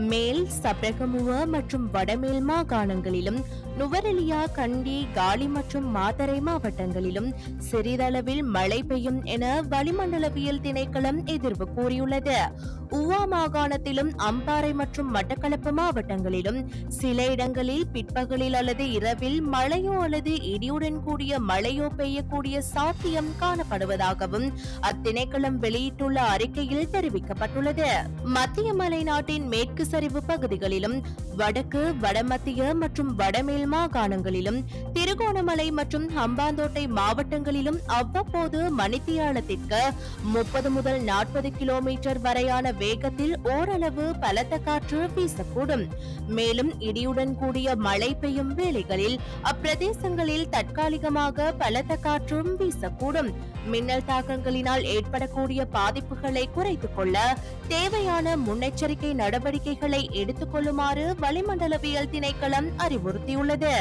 மேல் சப்ரகமுவ மற்றும் வடமேல் மாகாணங்களிலும் நுவரெலியா, கண்டி, காலி மற்றும் மாத்தறை மாவட்டங்களிலும் சிறிதளவில் மழை பெய்யும் என வளிமண்டலவியல் திணைக்களம் எதிர்வு கூறியுள்ளது. ஊவா மாகாணத்திலும் அம்பாறை மற்றும் மட்டக்களப்பு மாவட்டங்களிலும் சில இடங்களில் பிற்பகலில் அல்லது இரவில் மழையோ அல்லது இடியுடன் கூடிய மழையோ பெய்யக்கூடிய சாத்தியம் காணப்படுவதாகவும் அத்திணைக்களம் வெளியிட்டுள்ள அறிக்கையில் தெரிவிக்கப்பட்டுள்ளது. மத்திய மலைநாட்டின் மேற்கு சரிவு பகுதிகளிலும் வடக்கு, வடமத்திய மற்றும் வடமேல் மாகாணங்களிலும் திருகோணமலை மற்றும் ஹம்பாந்தோட்டை மாவட்டங்களிலும் அவ்வப்போது மணித்தியாலத்திற்கு 30 முதல் 40 கிலோமீட்டர் வரையான வேகத்தில் ஓரளவு பலத்த காற்று வீசக்கூடும். மேலும் இடியுடன் கூடிய மழை பெய்யும் வேளைகளில் அப்பிரதேசங்களில் தற்காலிகமாக பலத்த காற்றும் வீசக்கூடும். மின்னல் தாக்கங்களினால் ஏற்படக்கூடிய பாதிப்புகளை குறைத்துக் கொள்ள தேவையான முன்னெச்சரிக்கை நடவடிக்கைகளை எடுத்துக் கொள்ளுமாறு வளிமண்டலவியல் திணைக்களம் அறிவுறுத்தியுள்ளது.